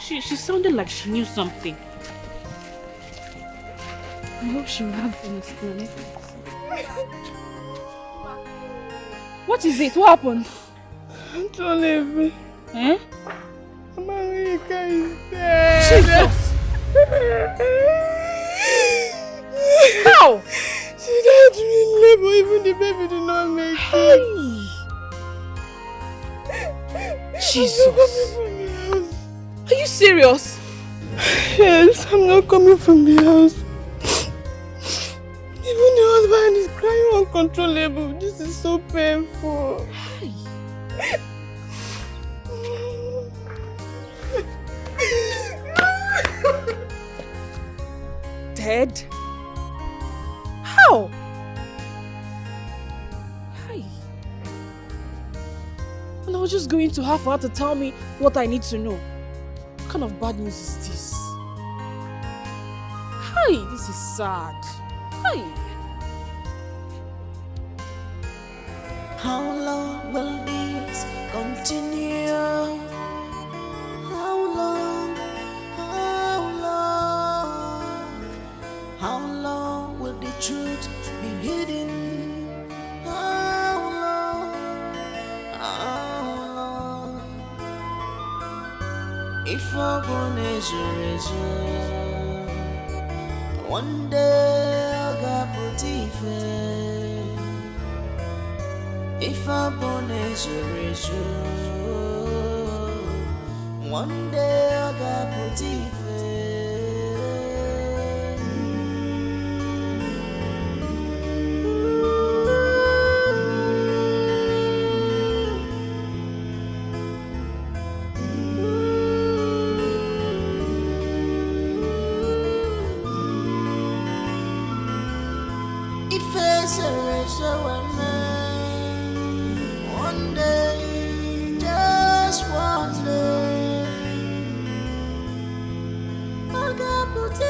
She sounded like she knew something. I hope she will have understanding. What is it? What happened? Don't leave me. Eh? Marika is dead. Jesus! How? She died in labor, even the baby did not make it. Jesus! Are you serious? Yes, I'm not coming from the house. Even the husband is crying uncontrollable. This is so painful. Dead? How? Hi. And I was just going to her for her to tell me what I need to know. What kind of bad news is this? Hi, this is sad. Hi. How long will this continue? How long? How long? How long will the truth be hidden? How long? How long? If I'm gonna one day I'll get put if I'm gonna one day I'll get put one day, just one day, I got put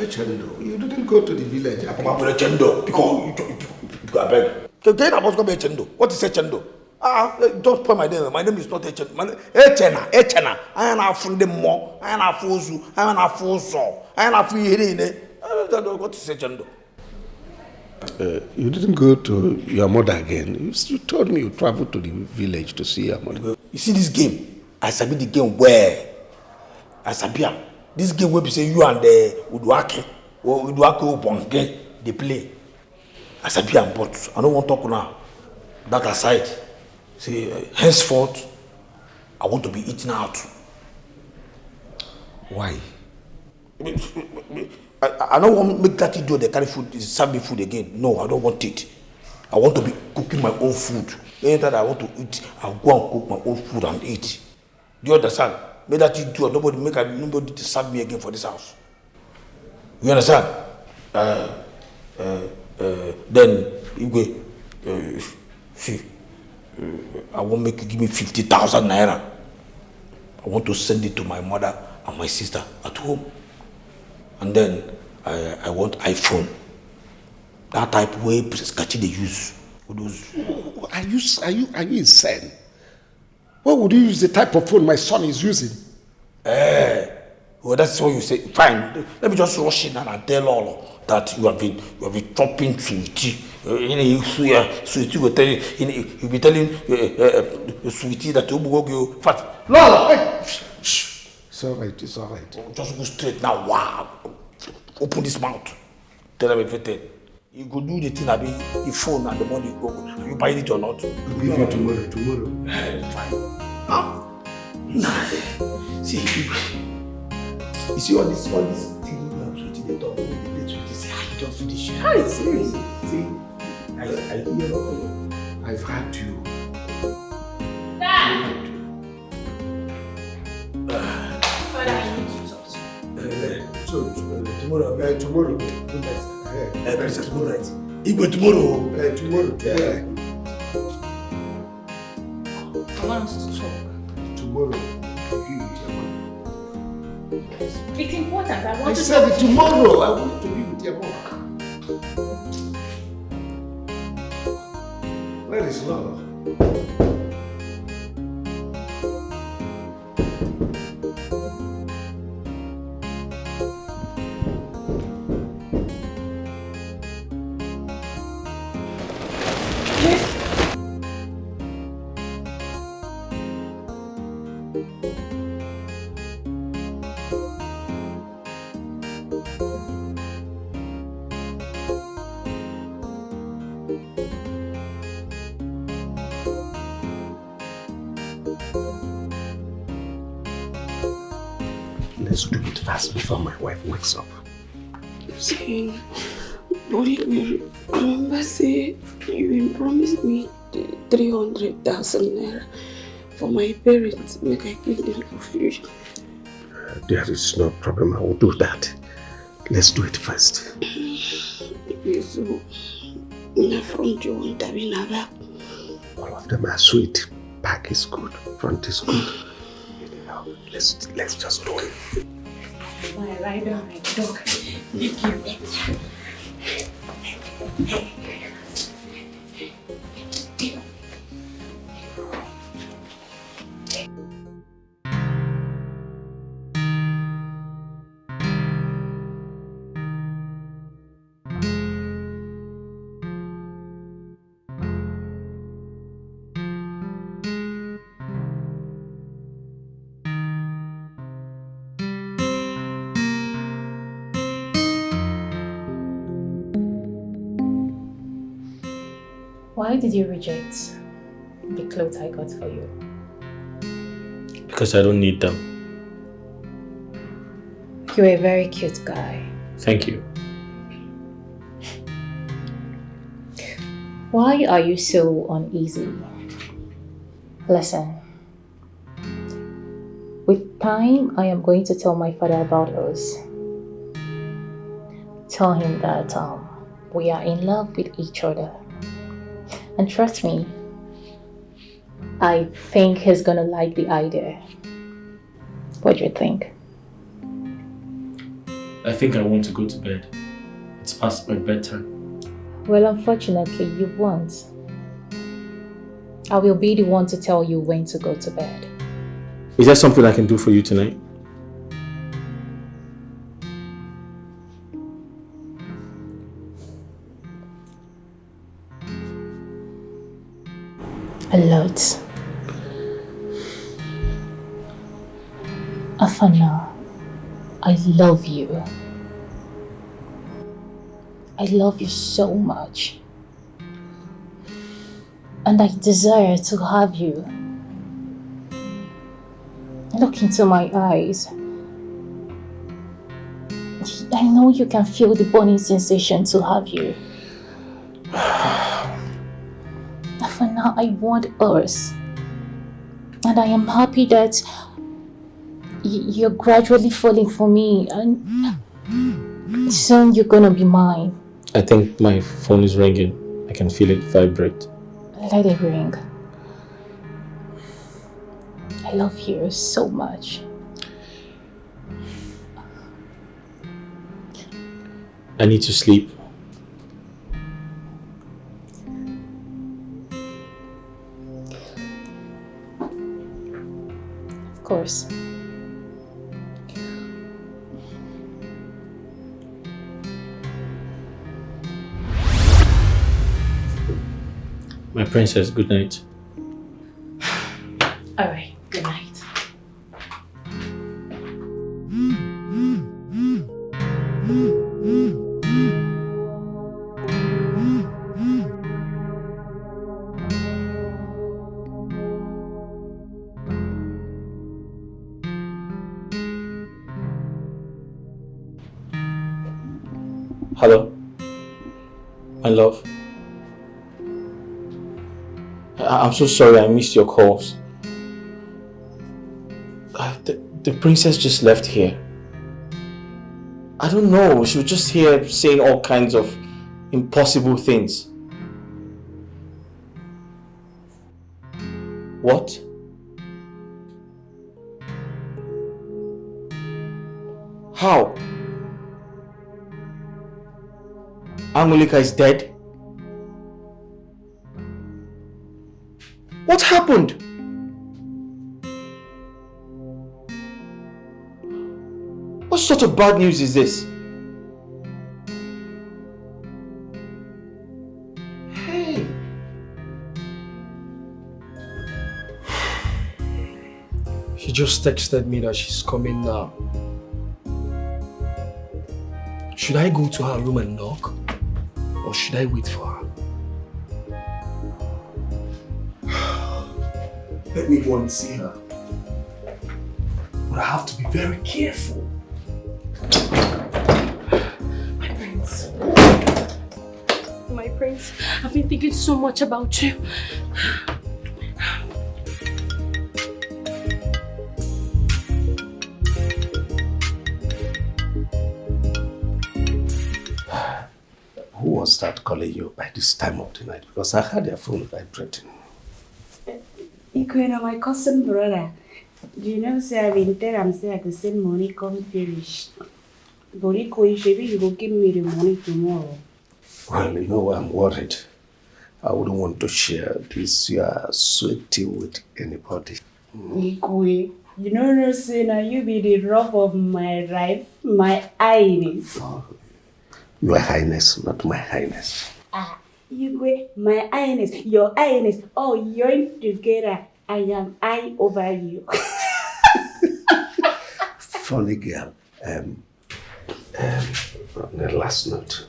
Chendo, you didn't go to the village. I come up with a chendo because I beg. Then I was going to be a chendo. What is a chendo? Don't put my name. My name is not a chendo. Echena. I am a friend more. I am a fool. I am a fool. I am a free. What is a chendo? You didn't go to your mother again. You told me you traveled to the village to see your mother. You see this game? I sabi the game where? I sabi this game where you say you and the Uduake or Uduake Bonge they play. I sabi but I don't want to talk now. That aside, say henceforth I want to be eaten out. Why? I don't want to make that idiot they carry food, serve me food again. No, I don't want it. I want to be cooking my own food. Anytime I want to eat, I'll go and cook my own food and eat. Do you understand? Make that idiot, nobody to serve me again for this house. You understand? Then you go. See, I won't make you give me 50,000 naira. I want to send it to my mother and my sister at home. And then I want iPhone. That type way Skachi they use. Are you insane? Why would you use the type of phone my son is using? Well, that's what you say. Fine. Let me just rush in and tell all that you have been chopping sweetie. Sweetie will tell you. You'll be telling sweetie that you will go fat. No. Shh. It's all right. It's all right. Just go straight now. Wow. Open this mouth. Tell them everything. You go do the thing, the phone and the money go. You buy it or not? I'll give you tomorrow. Fine. Nah. See, you see all this thing you have to the dog with the plate with this. I don't finish. How is serious? See, I hear I've had you. Tomorrow. Good night. Princess, good night. Igwe, tomorrow. Tomorrow. Yeah. I want us to talk. Tomorrow. It's important. I want to said talk tomorrow. I want to be with your mom. Where is Lolo? Let's do it fast before my wife wakes up. Saying, remember say you promised me 300,000 naira for my parents. Make I give them confusion. There is no problem. I will do that. Let's do it first. So, front you want to be back. All of them are sweet. Back is good. Front is good. Let's just do it. my rider, my dog. Thank you. Why did you reject the clothes I got for you? Because I don't need them. You're a very cute guy. Thank you. Why are you so uneasy? Listen. With time, I am going to tell my father about us. Tell him that we are in love with each other. And trust me, I think he's gonna like the idea. What do you think? I think I want to go to bed. It's past my bedtime. Well, unfortunately, you won't. I will be the one to tell you when to go to bed. Is there something I can do for you tonight? A lot. Afana, I love you. I love you so much. And I desire to have you. Look into my eyes. I know you can feel the burning sensation to have you. For now, I want us. And I am happy that you're gradually falling for me, and soon you're gonna be mine. I think my phone is ringing. I can feel it vibrate. Let it ring. I love you so much. I need to sleep. Of course. My princess, good night. All right, good night. Hello? My love? I'm so sorry I missed your calls. The princess just left here. I don't know. She was just here saying all kinds of impossible things. What? How? Angelica is dead? What happened? What sort of bad news is this? Hey! She just texted me that she's coming now. Should I go to her room and knock? Or should I wait for her? Let me go and see her. But I have to be very careful. My prince, I've been thinking so much about you. Who was that calling you by this time of the night? Because I heard your phone vibrating. Ikwe, my cousin brother. Do you know, say I've been telling him, say I could send money come finish. But Ikwe, maybe you will give me the money tomorrow. Well, you know, I'm worried. I wouldn't want to share this sweaty with anybody. Ikwe, you know no say now you be the rough of my life, my highness. Oh, Your Highness, not my Highness. Ikwe, my highness, your highness, oh, you're together. I am I over you. Funny girl. On the last note,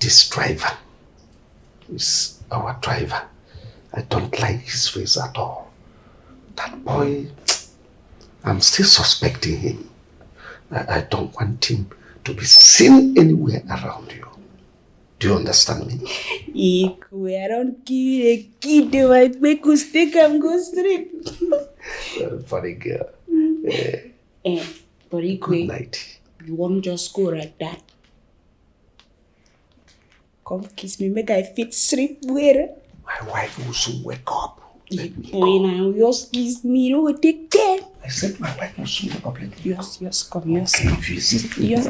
this driver is our driver. I don't like his face at all. That boy, I'm still suspecting him. I don't want him to be seen anywhere around you. Do you understand me? Ikwe, I don't give a kid to my make you stick and go straight. Very funny girl. But Ikwe, Good night. You won't just go like that. Come kiss me, make I fit sleep where. My wife will soon wake up. Let me go. When I just kiss me, you will take care. I said my wife will soon wake up. Let me go. Yes, come, yes, come. If you see me. Yes.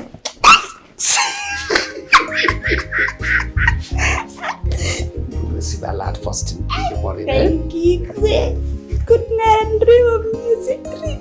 You will see that lad first in the morning. Thank you, Ikwe. Good night and dream of music dream.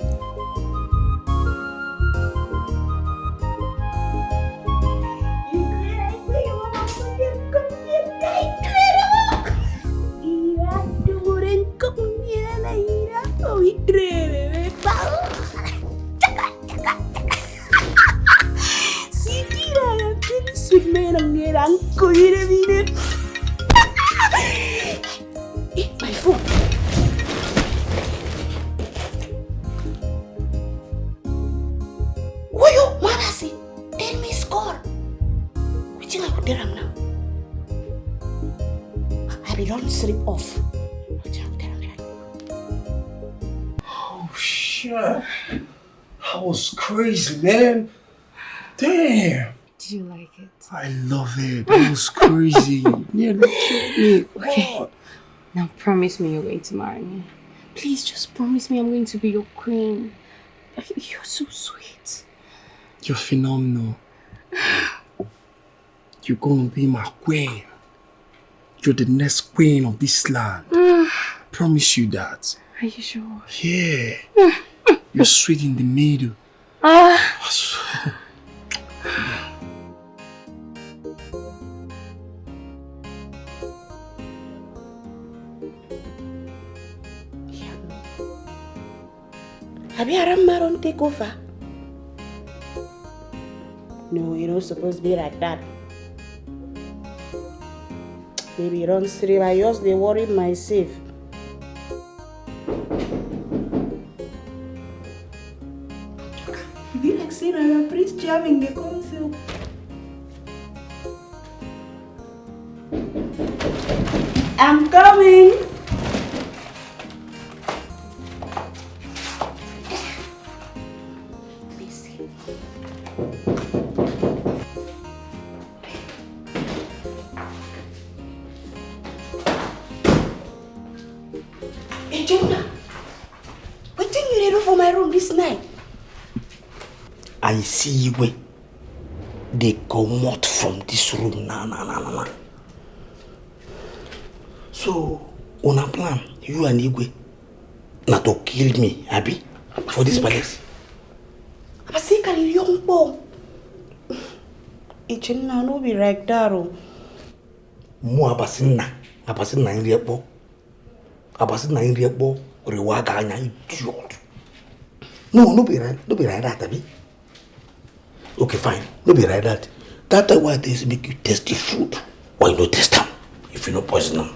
My phone. Woyo, Marasi, tell me score. Which I would tell now. I be don't sleep off. Oh shit. That was crazy, man. Damn. Did you like it? I love it. That was crazy. Yeah, look at me. Okay. What? Now promise me you're going to marry me. Please just promise me I'm going to be your queen. You're so sweet. You're phenomenal. You're gonna be my queen. You're the next queen of this land. Promise you that. Are you sure? Yeah. You're sweet in the middle. Have you had a maron take over? No, you're not supposed to be like that. Baby, you don't sleep. I just they worry myself. Be like saying I'm a priest jamming the council. I'm coming. Busy. Hey, Jonah. What thing you do for my room this night? I see Igwe. They come out from this room. Nah. So, on a plan, you and Igwe, not to kill me, Abby, for this palace. I think I'm young boy. It's no be right there. Mo abasina in repo. Abasina in repo, rewaga anya idiot. No be right that, Abby. Okay, fine, no be right that. That's why they make you taste the food. Why you no taste them if you no poison them?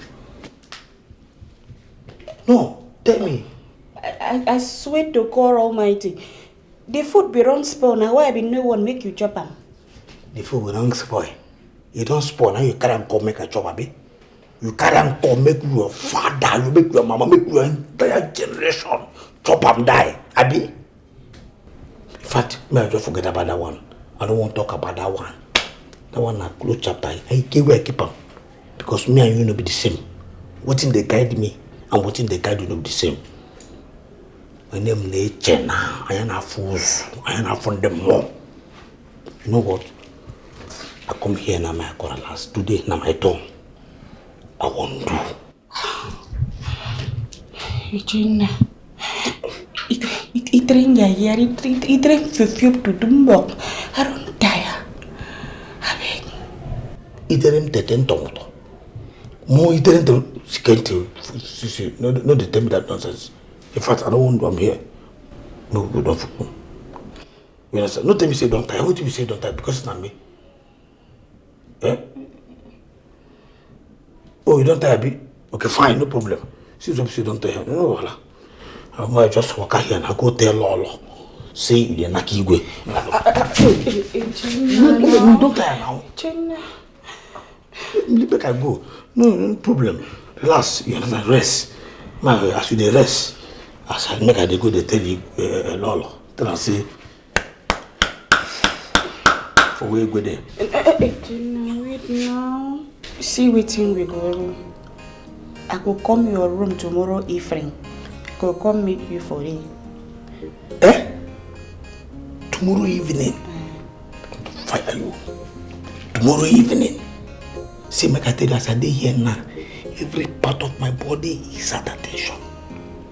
No, tell me. I swear to God Almighty, the food be wrong spoil. Now why be no one make you chop them? The food will not spoil. You don't spoil. Now you can't come make a chop, Abi. You can't come make your father, you make your mama, make your entire generation chop and die, Abi. In fact, may I just forget about that one. I don't want to talk about that one. That one na close chapter. I keep them. Because me and you no be the same. What in they guide me and what in they guide you no be the same. My name is Chena. I am a fool. I am a from them more. You know what? I come here now, my corner last. Today, now my turn. I want to do. Jenna. It ring ya here. It ring to Dumbok. I don't tire. I beg. It ring to 10 tomato. More it ring to skate. No, they tell me that nonsense. In fact, I don't want to. I'm here. No, don't. You understand? No, tell me say don't tire. What do you say don't tire? Because it's not me. Eh? Oh, you don't tire, Abi? Okay, fine, no problem. Since you don't tire, no, voila. I might just walk out here and I go tell Lolo. Say you're not Igwe. No, don't tire now. Make I go. No problem. Relax, you understand? Rest. As you rest, as I make I go, they tell you Lolo. Tell her say for where you go there. Wait now. See waiting we go. I go come your room tomorrow evening. Go come meet you for it. Eh? Tomorrow evening? Fire you. Tomorrow evening? See, make I tell you as I dey here now, every part of my body is at attention.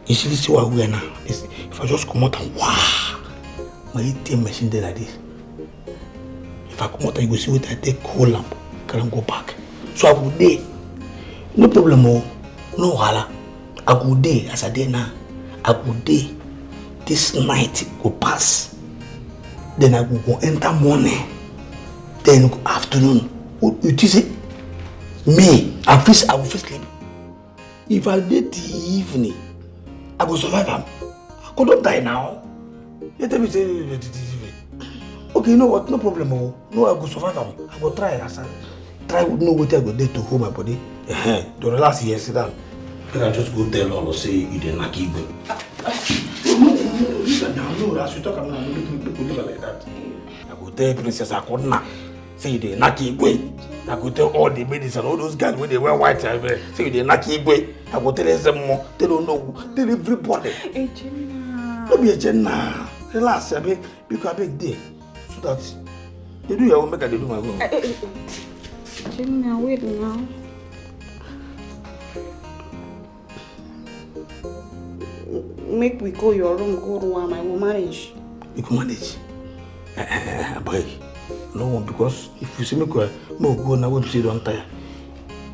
You see what we are now? If I just come out and wow, my ATM machine there like this. If I come out and you go see what I take whole lamp, can't go back. So I go there. No problem, no hala. I go there as I dey now. I go there. This night go pass. Then I go enter morning. Then go afternoon. You see me, I will sleep. If I did the evening, I go survive. I could not die now. You tell me say okay, you know what? No problem. No, I go survive. I go try. As I try to know what I go do to hold my body. To relax here, sit down. Then I just go tell Lolo say you didn't knock Igwe. No, as you talk about people live like that. I go tell Princess Akona say you didn't knock Igwe. I go tell all the ladies and all those guys when they wear white say you didn't knock Igwe. I go tell them more. They don't know. Tell everybody. Don't be a Jenna. Relax, I beg. Because I beg there. So that they do your own, make I do my own. Jenna, wait now. Make we go your room, go to one, I will manage. You can manage. I beg. No one, because if you see me go now, what you say don't tire.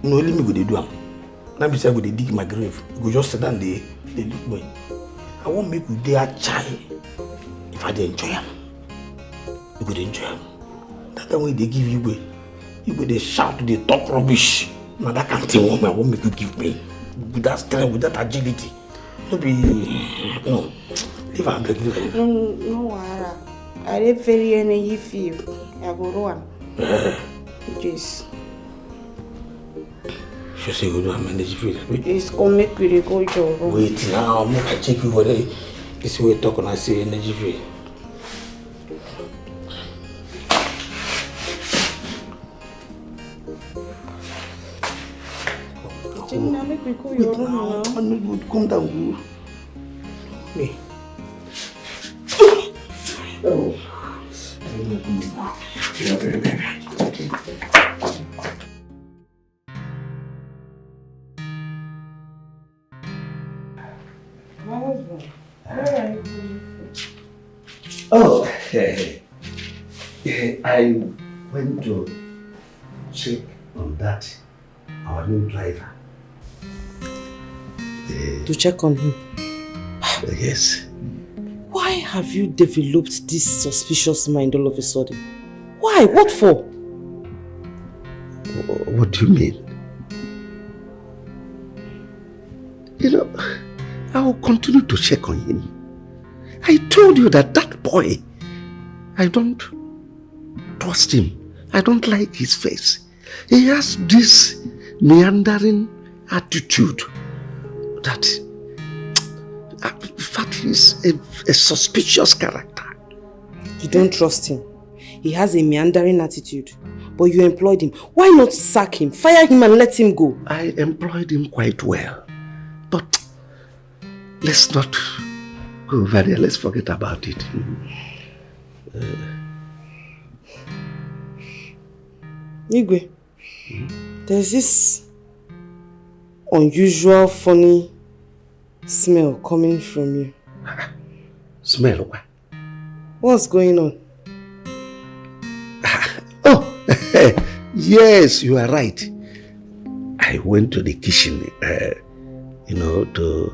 No, let me go they do am. Now be say go they dig my grave. You go just sit down there, they look me. I won't make you there child. If I dey enjoy am, you go dey enjoy am. That time when they give you go they shout, they talk rubbish. Now that can't thing I won't make you give me. With that strength, with that agility. No, leave her, beg, leave her. No, I dey very energy feel. I go run. Just. She say you do have energy feel. Just come make we dey go your room. Wait now, make I check you for there. This way talk and I say energy feel. Jenny, now make me call your room now. Come down. Me. Oh. Oh, hey. I went to check on that, our new driver. To check on him? Yes. Why have you developed this suspicious mind all of a sudden? Why? What for? What do you mean? You know, I will continue to check on him. I told you that boy, I don't trust him. I don't like his face. He has this meandering attitude that, in fact, he's a suspicious character. You don't trust him. He has a meandering attitude. But you employed him. Why not sack him, fire him and let him go? I employed him quite well. But let's not go over there. Let's forget about it. Igwe, there's this unusual, funny smell coming from you. Smell what? What's going on? Oh, yes, you are right. I went to the kitchen, to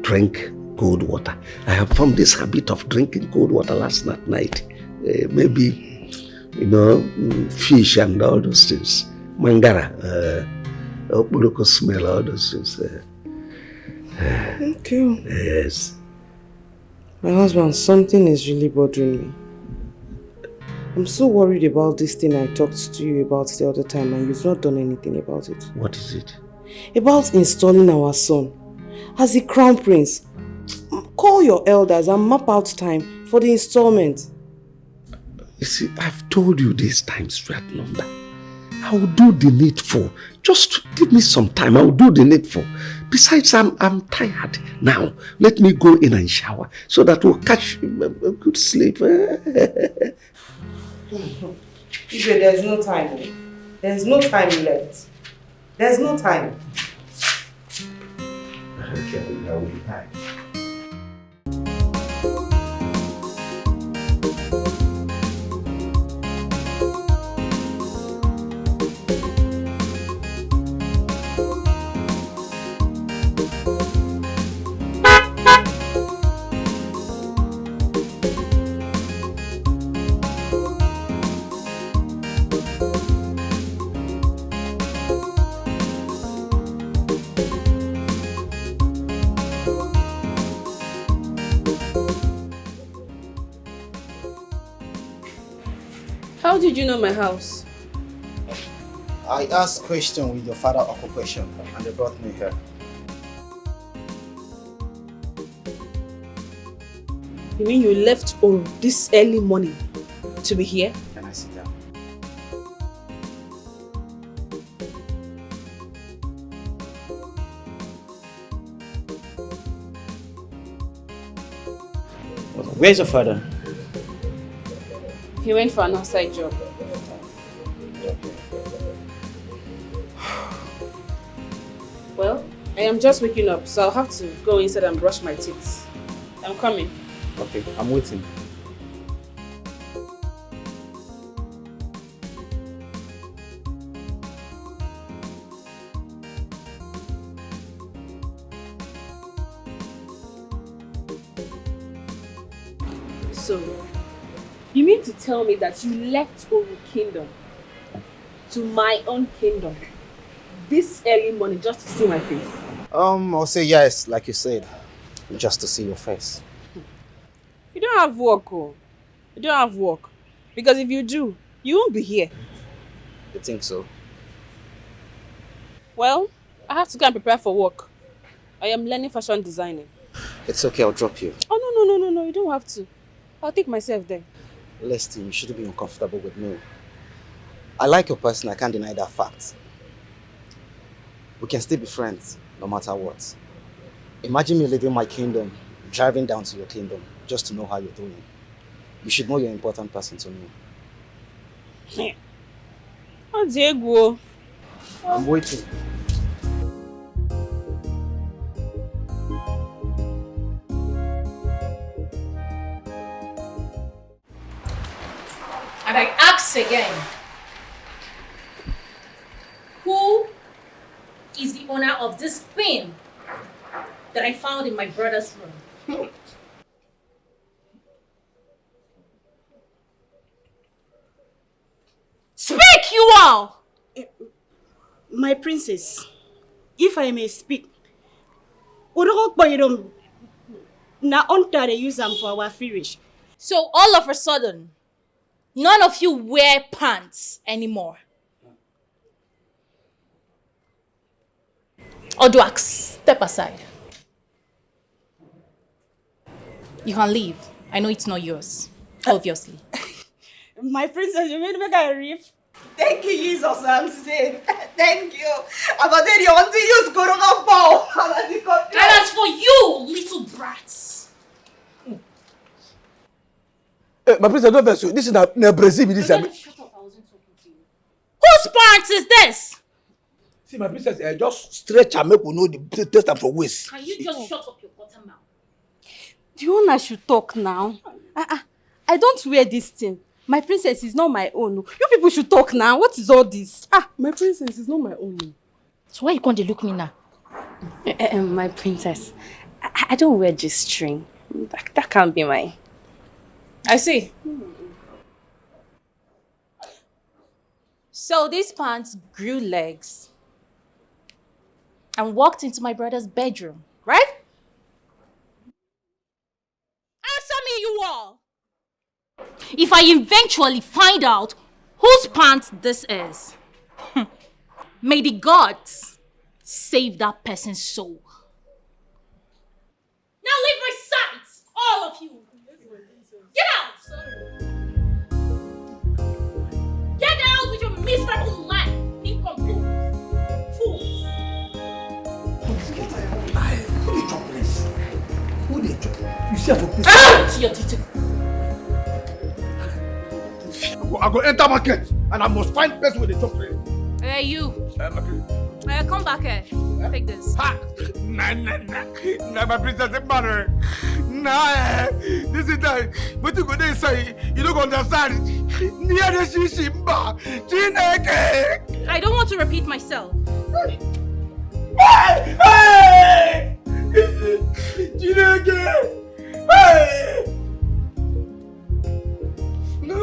drink cold water. I have formed this habit of drinking cold water last night. Maybe, fish and all those things. Mangara, Oporoko smell, all those things. Okay. Yes. My husband, something is really bothering me. I'm so worried about this thing I talked to you about the other time and you've not done anything about it. What is it? About installing our son as the crown prince. Call your elders and map out time for the installment. You see, I've told you this time straight number. I will do the needful. Just give me some time. I will do the needful. Besides, I'm tired now. Let me go in and shower so that we'll catch a good sleep. There's no time. There's no time left. There's no time. Okay, I will be back. How did you know my house? I asked question with your father occupation and they brought me here. You mean you left Oru this early morning to be here? Can I sit down? Where's your father? He went for an outside job. Well, I am just waking up, so I'll have to go inside and brush my teeth. I'm coming. Okay, I'm waiting. So, you mean to tell me that you left Oru Kingdom to my own kingdom this early morning just to see my face? I'll say yes, like you said, just to see your face. You don't have work, oh. You don't have work. Because if you do, you won't be here. You think so? Well, I have to go and prepare for work. I am learning fashion designing. It's okay, I'll drop you. Oh, no, you don't have to. I'll take myself there. Leslie, you shouldn't be uncomfortable with me. I like your person, I can't deny that fact. we can still be friends no matter what. Imagine me leaving my kingdom, driving down to your kingdom, just to know how you're doing. You should know you're an important person to me. What's Diego? I'm waiting. And I ask again, who is the owner of this thing that I found in my brother's room? Speak, you all! My princess, if I may speak, na onta they use them for our firish. So all of a sudden, none of you wear pants anymore. Oduak, step aside. You can leave. I know it's not yours, obviously. My princess, you made me get a reef. Thank you, Jesus, I'm saying. Thank you. But then you want to use Goroga ball. And as for you, little brats. My princess, don't verse you. This is the Brazil. This Shut up, I wasn't talking to you. Whose pants is this? See, my princess, just stretch and make we know the taste and for waste. Can you just shut up your bottom mouth? The owner should talk now. I don't wear this thing. My princess is not my own. You people should talk now. What is all this? My princess is not my own. So why you can't look me now? My princess, I don't wear this string. That can't be mine. I see. So these pants grew legs and walked into my brother's bedroom, right? Answer me, you all! If I eventually find out whose pants this is, may the gods save that person's soul. Now leave my sight, all of you! Get out! Get out with your miserable life, incomplete fools! Who the chop, please? Who the chop? You see, for please. To your duty. I go enter market and I must find person with the chop, please. Hey, you. Come back here. Take this. Ha! Nah, my princess, it matter. Nah, this is that. What you gonna say? You don't understand. Near the shishimba, Chineke. I don't want to repeat myself. Hey! Chineke! Hey! No!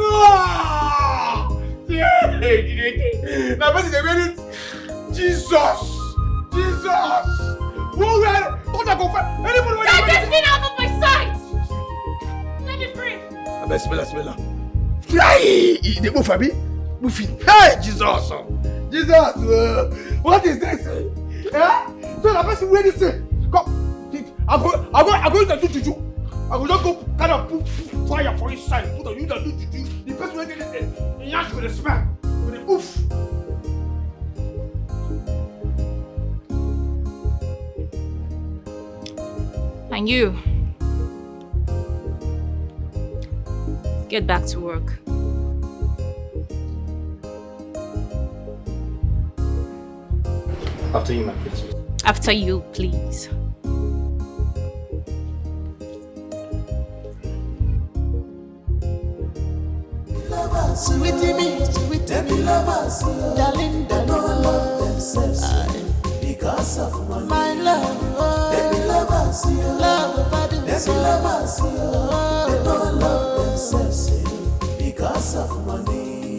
Yeah, Chineke! Now, person, they made it. Jesus! Jesus! Who were? Don't I go find anybody? Get this thing out of my sight! Let me breathe. I bet smell. Hey! They move for me? Moving. Hey, Jesus! Jesus! What is this? Eh? So the person where they say, come. I'm going to do juju. I will not go kind of put fire for his side. Put on you that do juju. The person where they say, he has with a smell. With a oof. And you, get back to work. After you, my princess. After you, please. Sweetie me, sweetie lovers, darling, they don't love themselves because of money. My love, they be lovers, love of others. They be lovers, they don't love themselves because of money.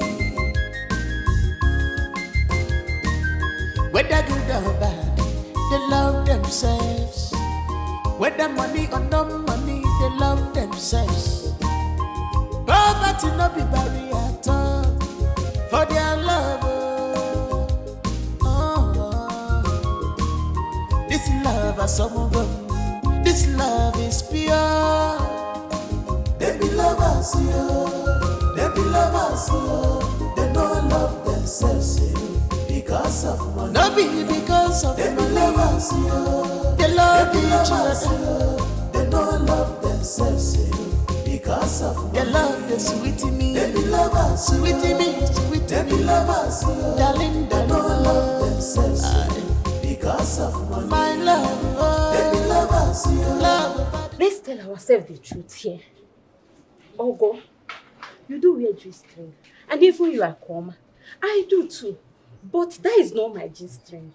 Whether good or bad, they love themselves. Whether money or no money, they love themselves. Poverty no be barrier at all for their love. This love is some of them. This love is pure. They be lovers, yeah. They be lovers, yeah. They don't love themselves, yeah. because of money. No be because of them lovers, they love each other. They don't love themselves, because of money. They love the sweetie me. They be lovers, sweetie me, sweetie. They be lovers, darling. They don't love themselves, because of money. My love, they be lovers, love. Let's tell ourselves the truth here. Ogo, you do wear G-string, and even you are calm. I do too, but that is not my G-string.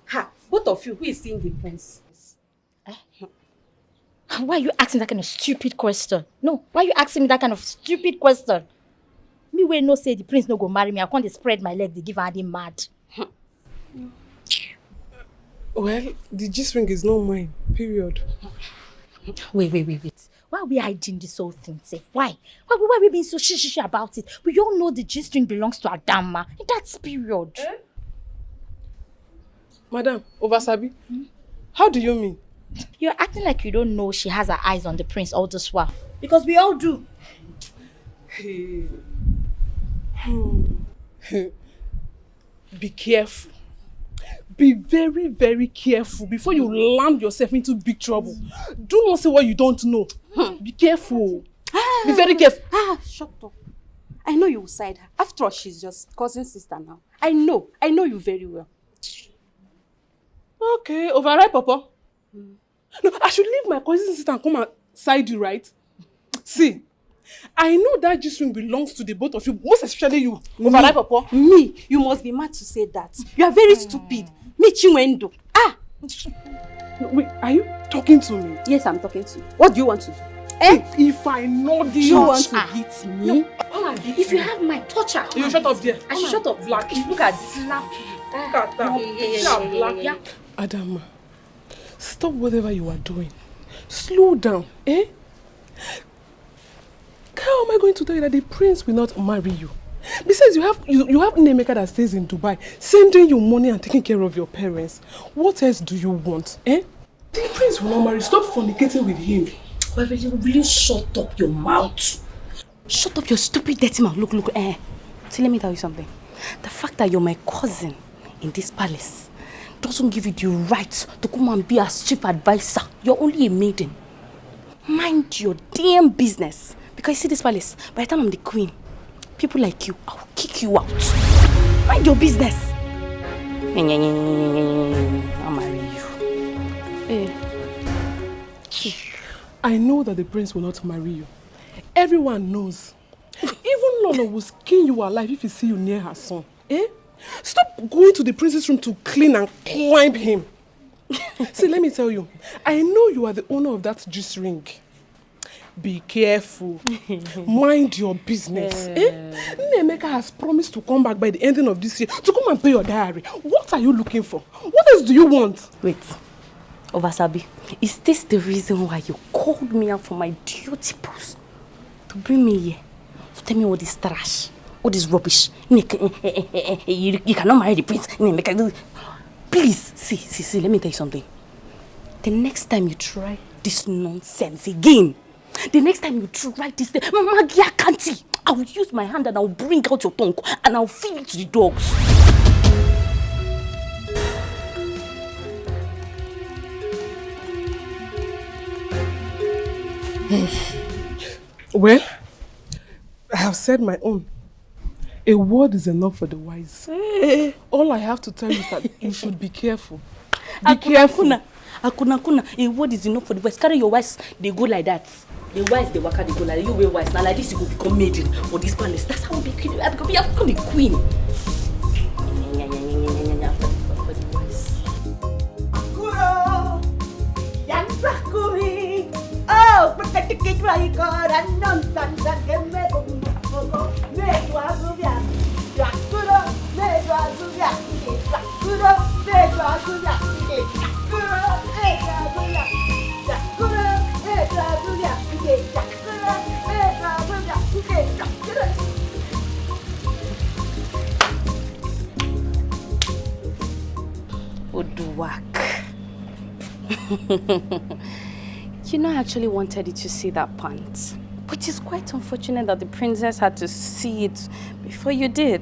Ha! Both of you, who is seeing the prince? Why are you asking that kind of stupid question? No, why are you asking me that kind of stupid question? Me wey no say the prince no go marry me, I can't spread my leg, they give her mad. Well, the G-string is not mine, period. Wait. Why are we hiding this whole thing, safe? Why? Why are we being so shish about it? We all know the G-string belongs to Adama. That's period. Madam, Ovasabi, how do you mean? You're acting like you don't know she has her eyes on the prince all this while. Because we all do. Be careful. Be very, very careful before you land yourself into big trouble. Do not say what you don't know. Be careful. Be very careful. Shut up. I know you will side her. After all, she's just cousin sister now. I know you very well. Okay, override, Papa. No, I should leave my cousin sister and come and side you, right? See, I know that G-string belongs to the both of you, most especially you. Override, Papa. Me, you must be mad to say that. You are very stupid. Me, Chinwendo. Wait, are you talking to me? Yes, I'm talking to you. What do you want to do? If I know do you want to hit me? No. If you have my toucher, you shut up there. I should shut up. Black. Look at slap you. Look at that. Yeah. Adama, stop whatever you are doing. Slow down, How am I going to tell you that the prince will not marry you? Besides, you have Nemeka that stays in Dubai, sending you money and taking care of your parents. What else do you want, The prince will not marry. Stop fornicating with him. Well, will you shut up your mouth? Shut up your stupid dirty mouth. Look. See, let me tell you something. The fact that you're my cousin in this palace doesn't give you the right to come and be as chief advisor. You're only a maiden. Mind your damn business. Because you see this palace, by the time I'm the queen, people like you, I'll kick you out. Mind your business. I'll marry you. I know that the prince will not marry you. Everyone knows. Even Lolo will skin you alive if he see you near her son. Stop going to the prince's room to clean and climb him. See, let me tell you. I know you are the owner of that G-string. Be careful. Mind your business. Nemeka has promised to come back by the ending of this year to come and pay your diary. What are you looking for? What else do you want? Wait. Ovasabi, is this the reason why you called me out for my duty post? To bring me here? To tell me all this trash? All this rubbish? You cannot marry the prince. Please, see, let me tell you something. The next time you try this nonsense again, the next time you try this thing, Magia Kanti, I will use my hand and I will bring out your tongue and I will feed it to the dogs. Well, I have said my own. A word is enough for the wise. All I have to tell you is that you should be careful. Be careful. Akuna, a word is enough for the wise. Carry your wise, they go like that. The wise, they work out, they go like that. You will wise. Now like this, you will become maiden for this palace. That's how we become. I become the queen. Oh, porque te quiero ahí cora nonsense que me pongo me guazubia yakuro me guazubia yakuro me guazubia yakuro me guazubia yakuro me guazubia yakuro me guazubia Oduwak. You know, I actually wanted you to see that pant. But it's quite unfortunate that the princess had to see it before you did.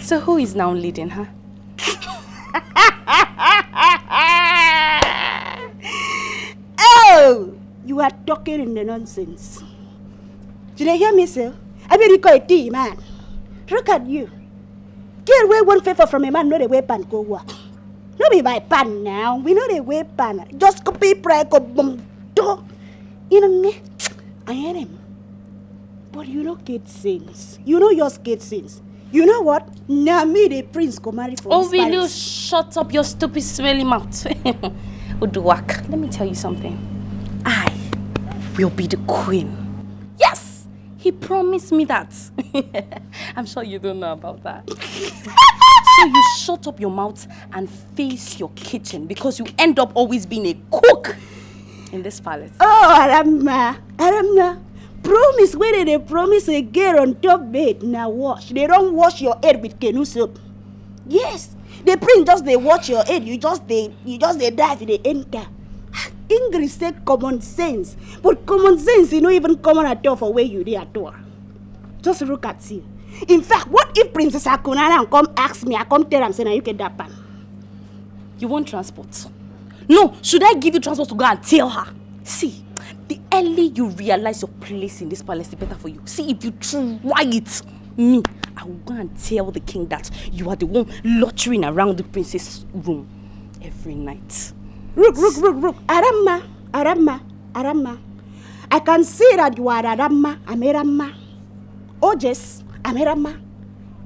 So who is now leading, huh? Oh! You are talking in the nonsense. Did you hear me, sir? I mean, you call it tea, man. Look at you. Get away one favor from a man, not a weapon, go work. No be my pan now. We know the weapon. Just copy, pray, go boom, do. You know me? I am him. But you don't get sense. You know yours get sense. You know what? Now me, the prince, go marry for Oh, will you shut up your stupid smelly mouth? Uduak, let me tell you something. I will be the queen. Yes! He promised me that. I'm sure you don't know about that. So you shut up your mouth and face your kitchen because you end up always being a cook in this palace. Oh, Aramna. Promise where they promise a girl on top bed. Now wash. They don't wash your head with canoe soap. Yes. The prince just they wash your head. You just they dive, they enter. English say common sense. But common sense is not even common at all for where you there at all. Just look at you. In fact, what if Princess Akunana come ask me, I come tell them, say, now you get that pan. You want transport? No, should I give you transport to go and tell her? See, the early you realize your place in this palace, the better for you. See, if you try it, me, I will go and tell the king that you are the one loitering around the princess' room every night. Rook. Aramma. I can see that you are Aramma. I'm Aramma. Oh, yes, I'm Aramma.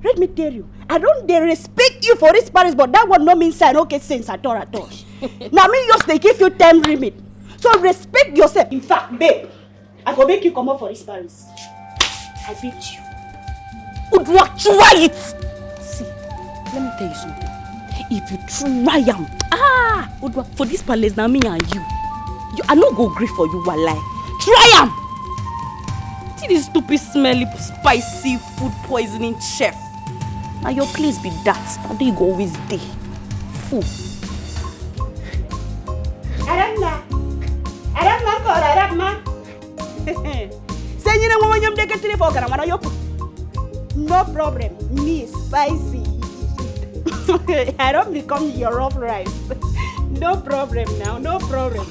Let me tell you, I don't they respect you for this palace, but that one no means I don't get sense at all. Now me just they give you time limit. So respect yourself. In fact, babe, I go make you come up for this palace. I beat you. Udwa, try it! See, let me tell you something. If you try Udwa, for this palace now me and you I no go agree for you, walai. Try See this stupid, smelly, spicy, food poisoning chef. Now your place be that. Now they go always day. Fool. Aramma. Say you know when you take it for no problem. Me spicy. I don't become your rough rice. No problem now. No problem.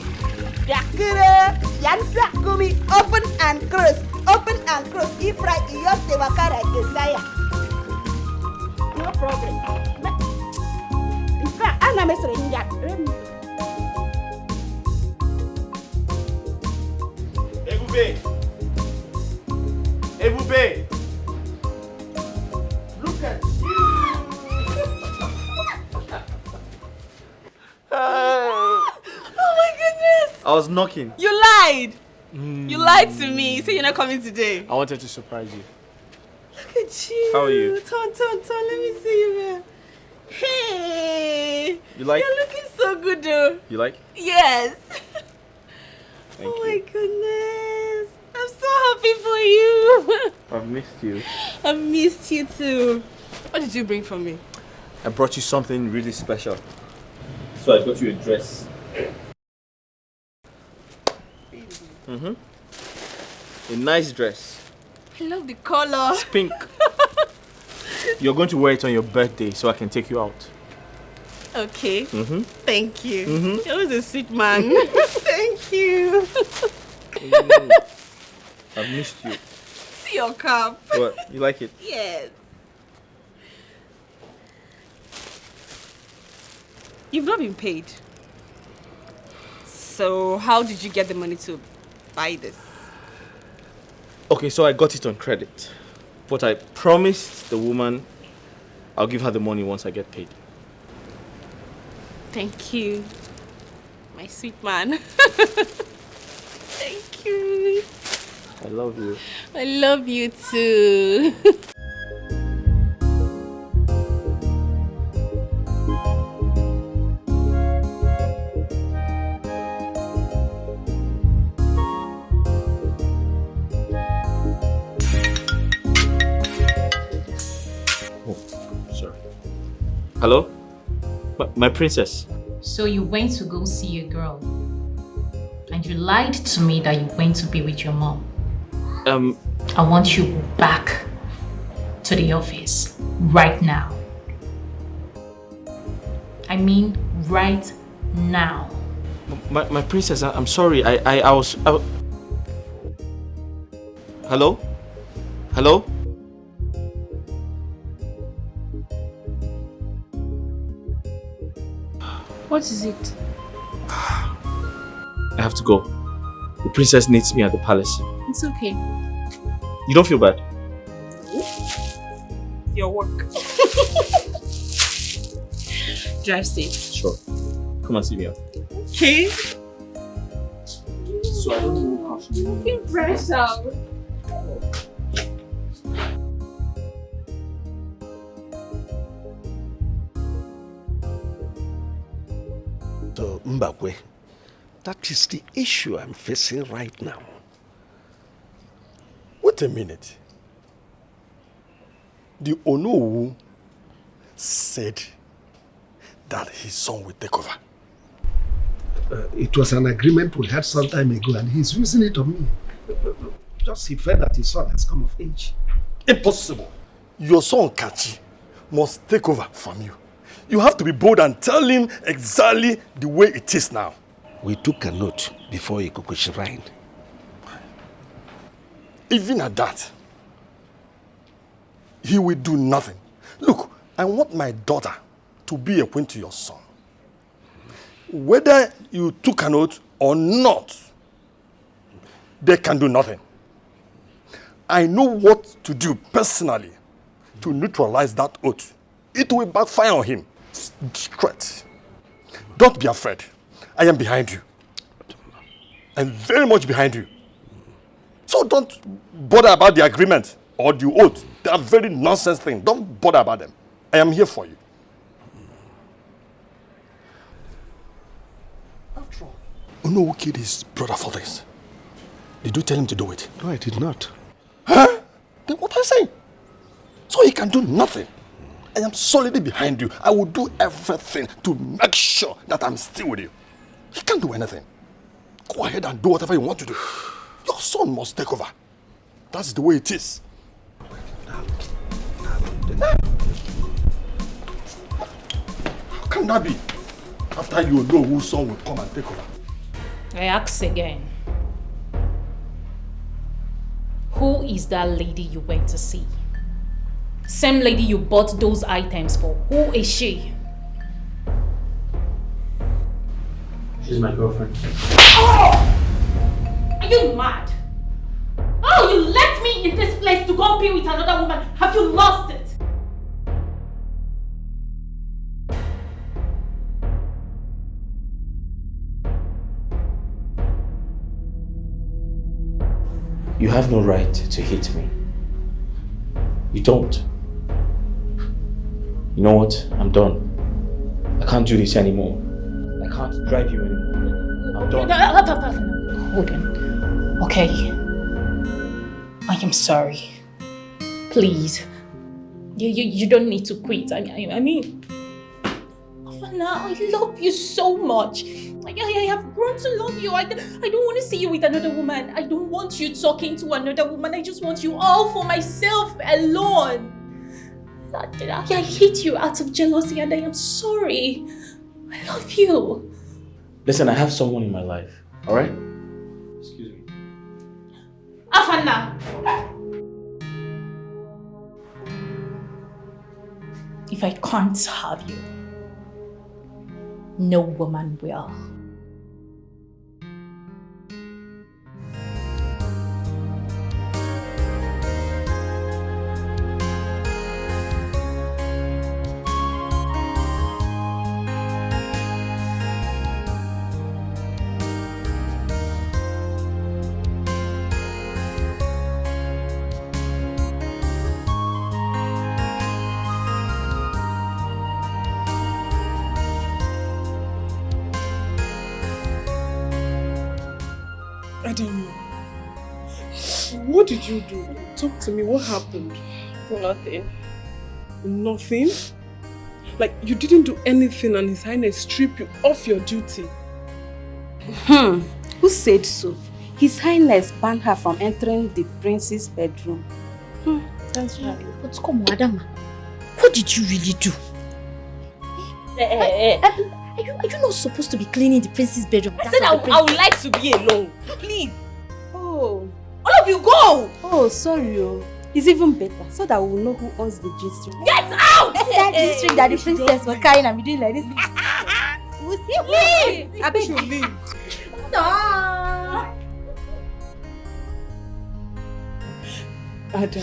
Open and close. If right, you have to work out desire. No problem. In fact, I'm not messing that. Ebube. Look at you. Oh my goodness. I was knocking. You lied. You lied to me. You said you're not coming today. I wanted to surprise you. Look at you. How are you? Ton. Let me see you, man. Hey. You like? You're looking so good, though. You like? Yes. Thank you. My goodness. I'm so happy for you. I've missed you. I've missed you too. What did you bring for me? I brought you something really special. So I got you a dress. A nice dress. I love the color. It's pink. You're going to wear it on your birthday so I can take you out. Okay. Thank you. You're always a sweet man. Thank you. I've missed you. See your cup. What? You like it? Yes. You've not been paid. So how did you get the money to buy this? Okay, so I got it on credit. But I promised the woman I'll give her the money once I get paid. Thank you, my sweet man. Thank you. I love you. I love you too. Hello? My princess. So you went to go see a girl. And you lied to me that you went to be with your mom. I want you back to the office right now. I mean right now. My princess, I'm sorry. I was... Hello? Hello? What is it? I have to go. The princess needs me at the palace. It's okay. You don't feel bad? Your work. Drive safe. Sure. Come and see me out. Okay. So I don't know how she... Looking fresh out. So, Mbakwe, that is the issue I'm facing right now. Wait a minute. The Onowu said that his son will take over. It was an agreement we had some time ago and he's using it on me. Just he felt that his son has come of age. Impossible. Your son Kachi must take over from you. You have to be bold and tell him exactly the way it is now. We took a note before Ikuku Shrine. Even at that, he will do nothing. Look, I want my daughter to be a queen to your son. Whether you took an oath or not, they can do nothing. I know what to do personally to neutralize that oath. It will backfire on him. Straight. Don't be afraid. I am behind you. I'm very much behind you. So don't bother about the agreement or the oath. They are very nonsense things. Don't bother about them. I am here for you. After all, you know who killed his brother for this? Did you tell him to do it? No, I did not. Huh? Then what I say? So he can do nothing. I am solidly behind you. I will do everything to make sure that I'm still with you. He can't do anything. Go ahead and do whatever you want to do. Your son must take over. That's the way it is. How can that be? After you know whose son will come and take over. I ask again. Who is that lady you went to see? Same lady you bought those items for. Who is she? She's my girlfriend. Oh! Are you mad? Oh, you left me in this place to go be with another woman. Have you lost it? You have no right to hit me. You don't. You know what? I'm done. I can't do this anymore. I can't drive you anymore. I'm done. Hold on. Okay. I am sorry. Please. You don't need to quit. I mean, Afana, I love you so much. I have grown to love you. I don't want to see you with another woman. I don't want you talking to another woman. I just want you all for myself alone. I hate you out of jealousy and I am sorry. I love you. Listen, I have someone in my life, alright? Excuse me. Afana! If I can't have you, no woman will. What did you do? Talk to me. What happened? Nothing. Nothing? Like you didn't do anything and His Highness stripped you off your duty? Who said so? His Highness banned her from entering the prince's bedroom. That's right. But come on, Adama. What did you really do? Are you not supposed to be cleaning the prince's bedroom? I said I would like to be alone. Please. Oh. All of you go! Oh, sorry. Oh. It's even better so that we will know who owns the G-string. Get out! That G-string that the princess was carrying and we doing like this. We'll see. Leave! I bet you leave. Ada,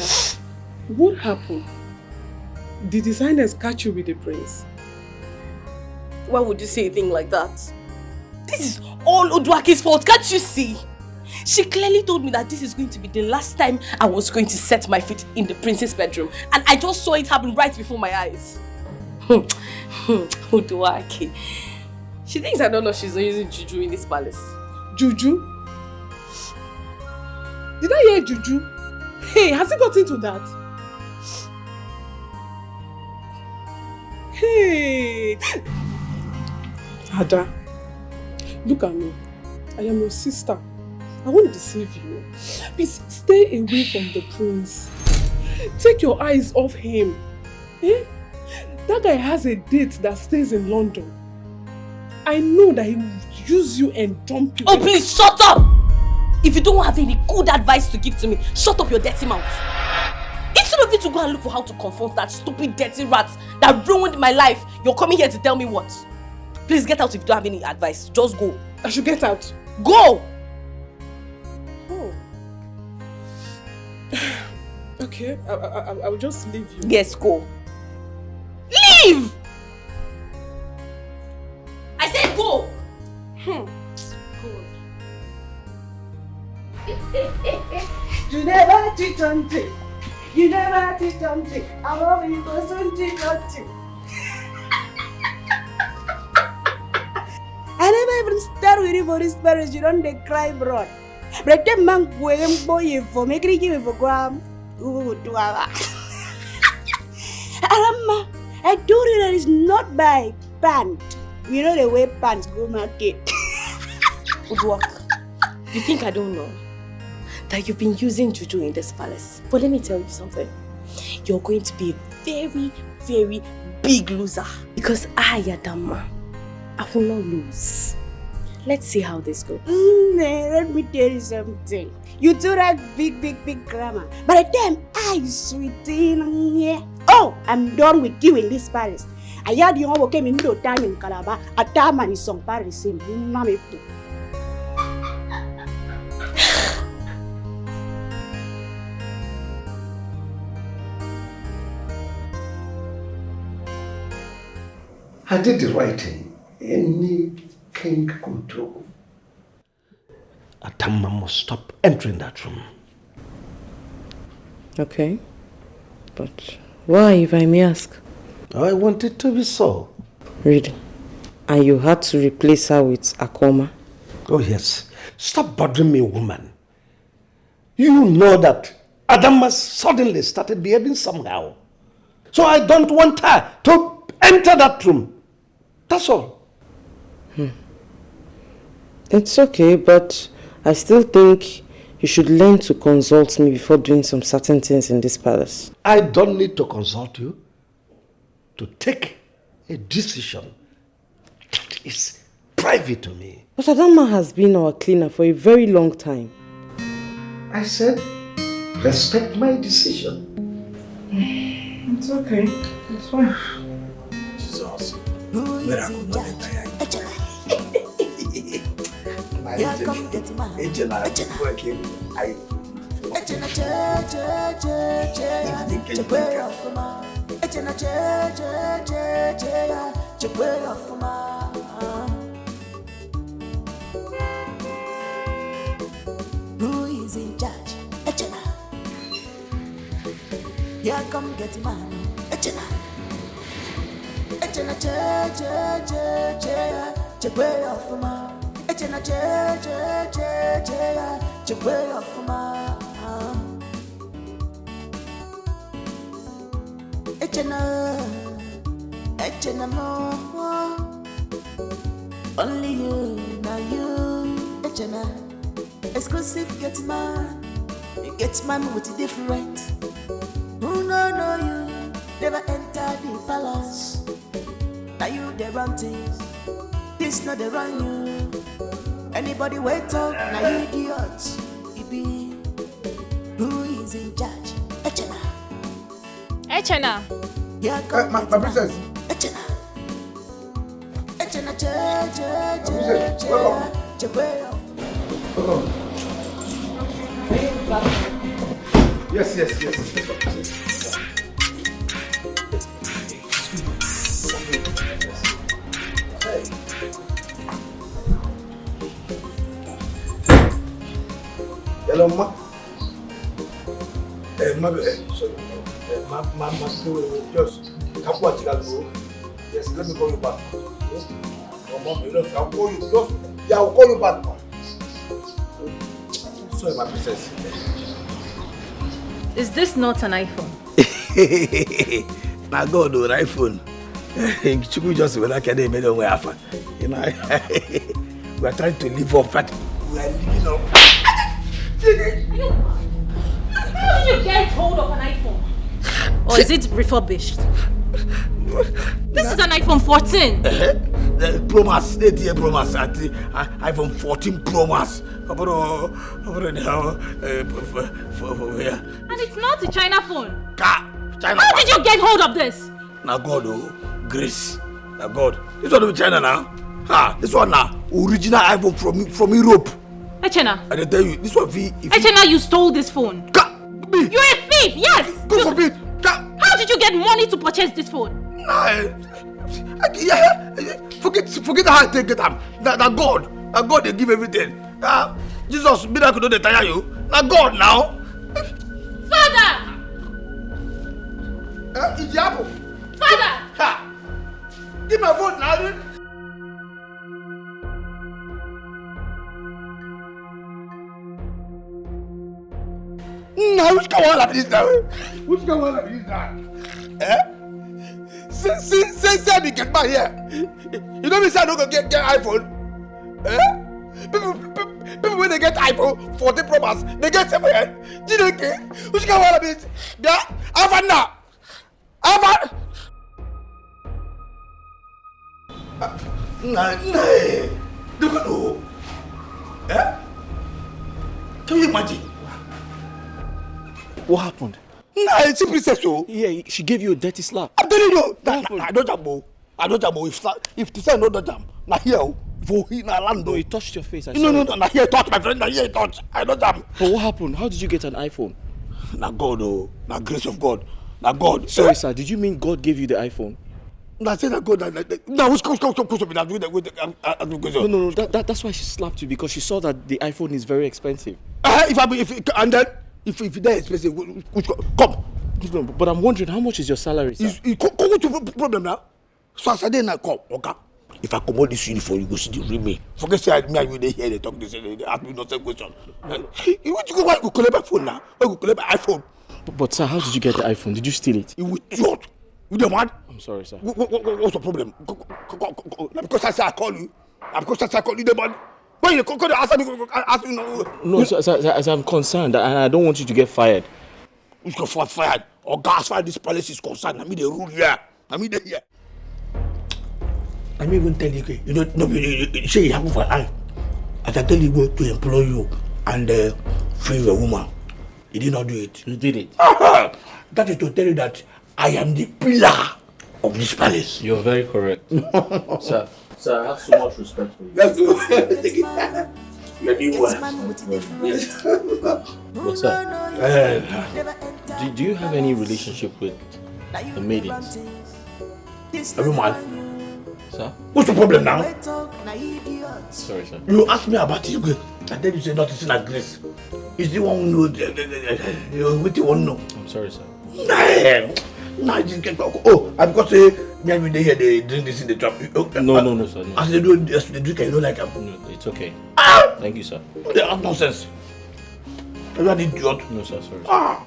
what happened? The designers catch you with the prince. Why would you say a thing like that? This is all Oduake's fault, can't you see? She clearly told me that this is going to be the last time I was going to set my feet in the prince's bedroom. And I just saw it happen right before my eyes. Oduake. She thinks I don't know she's not using juju in this palace. Juju? Did I hear juju? Hey, has it got into that? Hey! Ada, look at me. I am your sister. I won't deceive you. Please stay away from the prince. Take your eyes off him. Eh? That guy has a date that stays in London. I know that he will use you and dump you. Oh, please shut up! If you don't have any good advice to give to me, shut up your dirty mouth. Instead of you to go and look for how to confront that stupid dirty rat that ruined my life, you're coming here to tell me what? Please get out if you don't have any advice. Just go. I should get out. Go! Oh. Okay, I will just leave you. Yes, go. Leave! I said go! You never cheat on me. You never cheat on me. I love you, but don't cheat on me. I never even start with you for this marriage. You don't they cry, bro. But the man going boy for making you for gram. Alama, I told you that it's not by pant. You know the way pants go market. Uduak, you think I don't know that you've been using juju in this palace? But let me tell you something. You're going to be a very, very big loser. Because I, Adama, I will not lose. Let's see how this goes. Let me tell you something. You do that big grammar. By the time I sweetie, oh, I'm done with you in this palace. I had you all came in no time in Calabar. A time and some Paris in Mammy. I did the right thing. Any king could do. Adama must stop entering that room. Okay. But why, if I may ask? I want it to be so. Really? And you had to replace her with Akoma? Oh yes. Stop bothering me, woman. You know that Adama suddenly started behaving somehow. So I don't want her to enter that room. That's all. It's okay, but I still think you should learn to consult me before doing some certain things in this palace. I don't need to consult you to take a decision that is private to me. But Adama has been our cleaner for a very long time. I said, respect my decision. It's okay. It's fine. Jesus. Who is in charge? Echena. Yeah, come get man. Echena. Echena, way off ma. Echena, way off ma. Echena more. Only you, now you. Echena. Exclusive get man. You get man with a different. Who know you never enter the palace. now you the run things. This not the run you. Anybody wait up, now you idiot. It be who is in charge? Echena. Echena. Yeah, my princess. Echena. Echena, Yes. Hello, ma. Sorry. Ma, just come watch that go. Yes, let me call you back. Yes? Oh, mom, I'll call you. Yeah, I'll call you back, ma. Sorry, my princess. Is this not an iPhone? Now go do an iPhone. You just when I can make it away after. You know, we are trying to live up, but we are living up. How did you get hold of an iPhone? Or is it refurbished? This is an iPhone 14. The Pro Max, 8-year Pro Max, iPhone 14 Pro Max. And it's not a China phone. China. How did you get hold of this? Now God, grace. Now God. This one is China now. This one now, original iPhone from Europe. Echena. I tell you, this one Echena, you stole this phone. You're a thief, yes. Go for me. How did you get money to purchase this phone? Forget how I take it. Now God they give everything. Jesus, miracle don't tire you. Now God now. Father. Father. Give my phone now. Now which one of this now? Which one of this now? Say me get back here. You know me say I don't go get iPhone. People when they get iPhone 14 Pro Max, they get 7. Which one of this? Yeah, Avan now. Avan. Don't know. Can you imagine? What happened? Nah, it's simply said so. Yeah, she gave you a dirty slap. I'm telling you, I don't jam. If the son don't jam, now here, for he na land. No, he touched your face. No, now here touch my friend, now here touch. I don't jam. But what happened? How did you get an iPhone? Now God, now grace of God, now God. Sorry, sir. Did you mean God gave you the iPhone? Now say that God, now who's come to me? No. That's why she slapped you, because she saw that the iPhone is very expensive. If they're expensive, come. No, but I'm wondering, how much is your salary, sir? Come to problem now. So I said, now come, okay. If I come out this uniform, you go see the real me. Forget say me and you they hear they talk this, they ask me no same question. You want to go why you collect my phone now? Why you collect my iPhone? But sir, how did you get the iPhone? Did you steal it? You idiot. You the man? I'm sorry, sir. What's the problem? Because I say I call you. Because I say I call you the man. Why you come ask me? No, sir, as I'm concerned, and I don't want you to get fired. You can fired. Or gas fire this palace is concerned. I mean the rule here. I mean the here. I may even tell you, you know, you say it happened for I. As I tell you go to employ you and free your woman. You did not do it. You did it. That is to tell you that I am the pillar of this palace. You're very correct. Sir, I have so much respect for you. That's good. You're doing well. But sir, do you have any relationship with the maidens? Everyone. Sir? What's the problem now? Sorry, sir. You ask me about it, and then you say nothing like grace. Is the one who knows what you want to know? I'm sorry, sir. Nah, just get oh, I'm because me and they here they drink this in the trap. No, sir. No. As they do, they drink, you know, like no, it's okay. Thank you, sir. They have nonsense. Are you an idiot? No, sir. Sorry. Sir.